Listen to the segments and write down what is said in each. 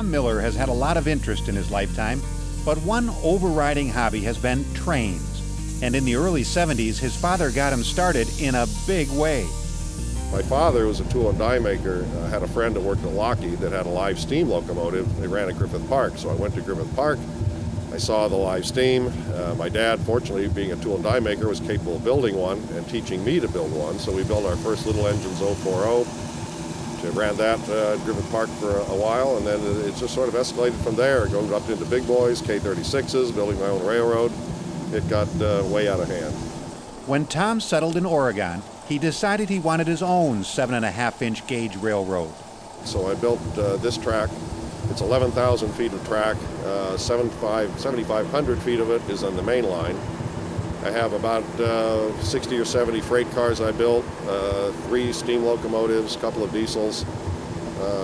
Tom Miller has had a lot of interest in his lifetime, but one overriding hobby has been trains. And in the early 70s, his father got him started in a big way. My father was a tool and die maker. I had a friend that worked at Lockheed that had a live steam locomotive. They ran at Griffith Park, so I went to Griffith Park. I saw the live steam. My dad, fortunately, being a tool and die maker, was capable of building one and teaching me to build one. So we built our first little engines 040. Ran that at Griffith Park for a while, and then it just sort of escalated from there. Going up into big boys, K-36s, building my own railroad. It got way out of hand. When Tom settled in Oregon, he decided he wanted his own 7.5-inch gauge railroad. So I built this track. It's 11,000 feet of track. 7,500 feet of it is on the main line. I have about 60 or 70 freight cars I built, 3 steam locomotives, a couple of diesels.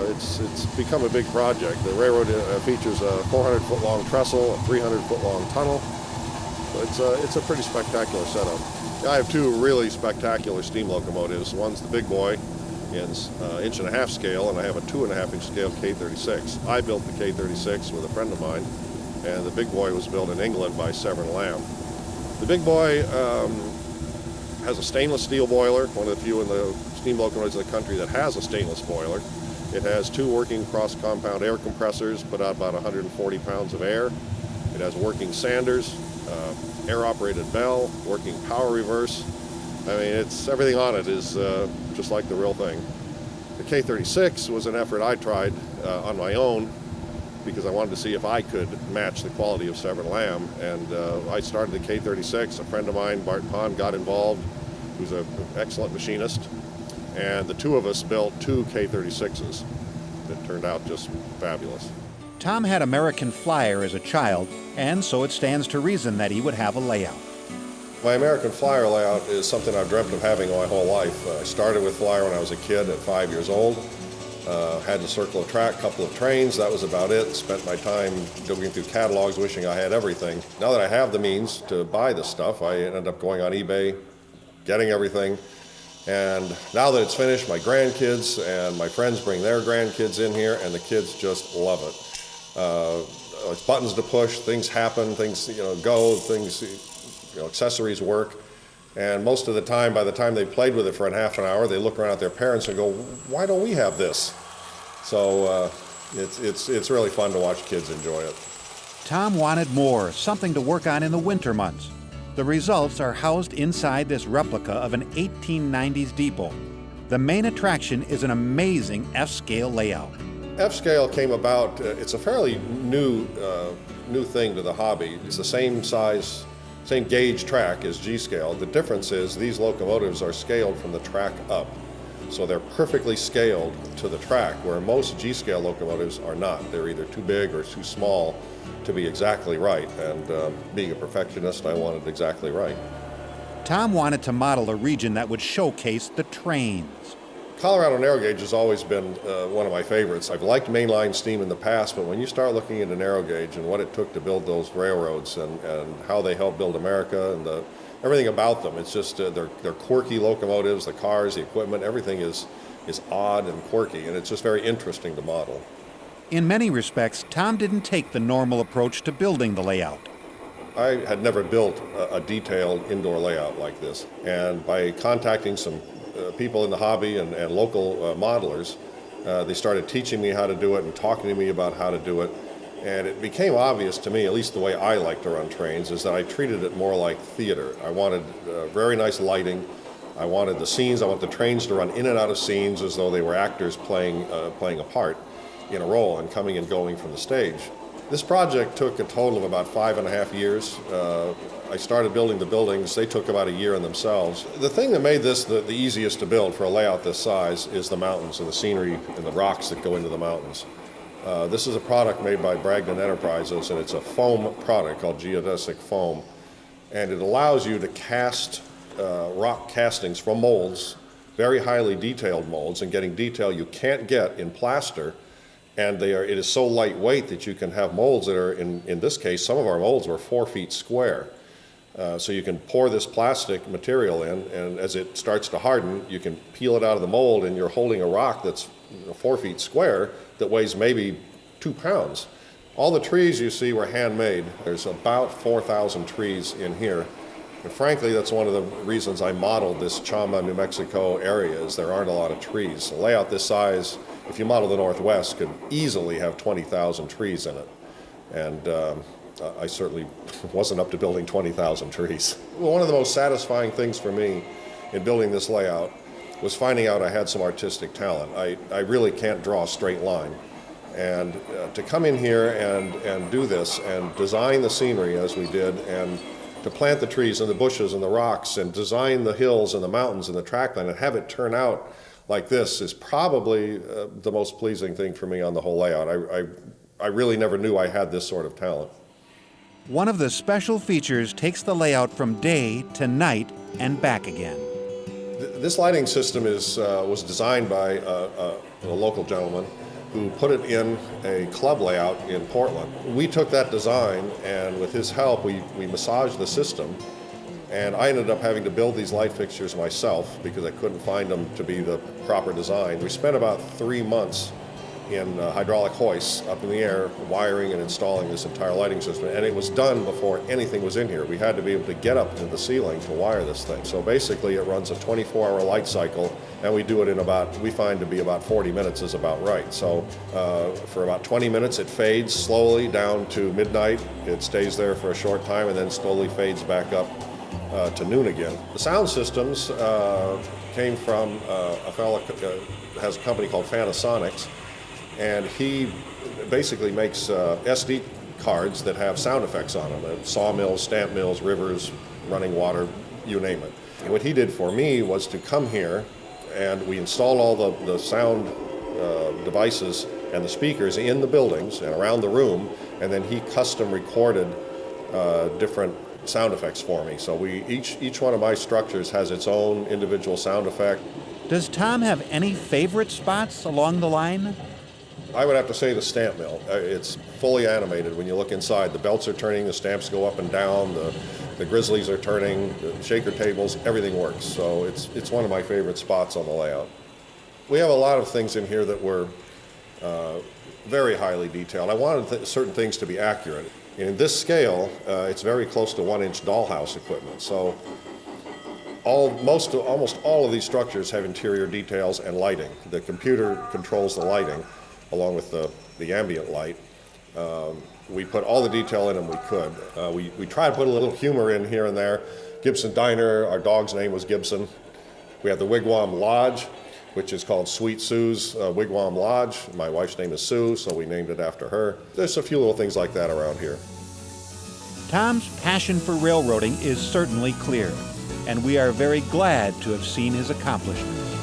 It's become a big project. The railroad features a 400-foot long trestle, a 300-foot long tunnel. So it's a pretty spectacular setup. I have 2 really spectacular steam locomotives. One's the big boy in 1.5-inch scale, and I have a 2.5-inch scale K-36. I built the K-36 with a friend of mine, and the big boy was built in England by Severn Lamb. The big boy has a stainless steel boiler, one of the few in the steam locomotives in the country that has a stainless boiler. It has 2 working cross-compound air compressors, put out about 140 pounds of air. It has working sanders, air-operated bell, working power reverse. I mean, everything on it is just like the real thing. The K-36 was an effort I tried on my own, because I wanted to see if I could match the quality of Severn Lamb. And I started the K-36. A friend of mine, Bart Pond, got involved, who's an excellent machinist. And the 2 of us built 2 K-36s that turned out just fabulous. Tom had American Flyer as a child, and so it stands to reason that he would have a layout. My American Flyer layout is something I've dreamt of having my whole life. I started with Flyer when I was a kid at 5 years old. Had to circle a track, couple of trains, that was about it. Spent my time digging through catalogs, wishing I had everything. Now that I have the means to buy this stuff, I ended up going on eBay, getting everything. And now that it's finished, my grandkids and my friends bring their grandkids in here, and the kids just love it. It's buttons to push, things happen, things go, things, accessories work. And most of the time, by the time they've played with it for half an hour, they look around at their parents and go, "Why don't we have this?" So it's really fun to watch kids enjoy it. Tom wanted more, something to work on in the winter months. The results are housed inside this replica of an 1890s depot. The main attraction is an amazing F-scale layout. F-scale came about, it's a fairly new thing to the hobby. It's the same size, same gauge track as G-scale. The difference is these locomotives are scaled from the track up. So they're perfectly scaled to the track, where most G-scale locomotives are not. They're either too big or too small to be exactly right. And being a perfectionist, I wanted exactly right. Tom wanted to model a region that would showcase the trains. Colorado narrow gauge has always been one of my favorites. I've liked mainline steam in the past, but when you start looking into narrow gauge and what it took to build those railroads and how they helped build America and everything about them, it's just they're quirky locomotives, the cars, the equipment, everything is odd and quirky, and it's just very interesting to model. In many respects, Tom didn't take the normal approach to building the layout. I had never built a detailed indoor layout like this, and by contacting some people in the hobby and local modelers, they started teaching me how to do it and talking to me about how to do it. And it became obvious to me, at least the way I like to run trains, is that I treated it more like theater. I wanted very nice lighting. I wanted the scenes, I want the trains to run in and out of scenes as though they were actors playing a part in a role and coming and going from the stage. This project took a total of about 5.5 years. I started building the buildings. They took about a year in themselves. The thing that made this the easiest to build for a layout this size is the mountains and the scenery and the rocks that go into the mountains. This is a product made by Bragdon Enterprises, and it's a foam product called geodesic foam. And it allows you to cast rock castings from molds, very highly detailed molds, and getting detail you can't get in plaster. And it is so lightweight that you can have molds that are, in this case, some of our molds were 4 feet square. So you can pour this plastic material in, and as it starts to harden, you can peel it out of the mold, and you're holding a rock that's 4 feet square that weighs maybe 2 pounds. All the trees you see were handmade. There's about 4,000 trees in here. And frankly, that's one of the reasons I modeled this Chama, New Mexico area, is there aren't a lot of trees. A layout this size, if you model the Northwest, could easily have 20,000 trees in it. And I certainly wasn't up to building 20,000 trees. Well, one of the most satisfying things for me in building this layout was finding out I had some artistic talent. I really can't draw a straight line. And to come in here and do this and design the scenery as we did, and to plant the trees and the bushes and the rocks and design the hills and the mountains and the trackline and have it turn out like this is probably the most pleasing thing for me on the whole layout. I really never knew I had this sort of talent. One of the special features takes the layout from day to night and back again. This lighting system was designed by a local gentleman who put it in a club layout in Portland. We took that design, and with his help, we massaged the system, and I ended up having to build these light fixtures myself because I couldn't find them to be the proper design. We spent about 3 months in hydraulic hoists up in the air, wiring and installing this entire lighting system, and it was done before anything was in here. We had to be able to get up to the ceiling to wire this thing. So basically it runs a 24-hour light cycle, and we do it in we find to be about 40 minutes is about right. So for about 20 minutes it fades slowly down to midnight. It stays there for a short time and then slowly fades back up to noon again. The sound systems came from a fellow has a company called Fanatics, and he basically makes SD cards that have sound effects on them. Sawmills, stamp mills, rivers, running water, you name it. And what he did for me was to come here, and we installed all the sound devices and the speakers in the buildings and around the room, and then he custom recorded different sound effects for me. So each one of my structures has its own individual sound effect. Does Tom have any favorite spots along the line? I would have to say the stamp mill. It's fully animated when you look inside. The belts are turning, the stamps go up and down, the grizzlies are turning, the shaker tables, everything works. So it's one of my favorite spots on the layout. We have a lot of things in here that were very highly detailed. I wanted certain things to be accurate. In this scale, it's very close to 1-inch dollhouse equipment. So almost all of these structures have interior details and lighting. The computer controls the lighting along with the ambient light. We put all the detail in them we could. We try to put a little humor in here and there. Gibson Diner, our dog's name was Gibson. We have the Wigwam Lodge, which is called Sweet Sue's Wigwam Lodge. My wife's name is Sue, so we named it after her. There's a few little things like that around here. Tom's passion for railroading is certainly clear, and we are very glad to have seen his accomplishments.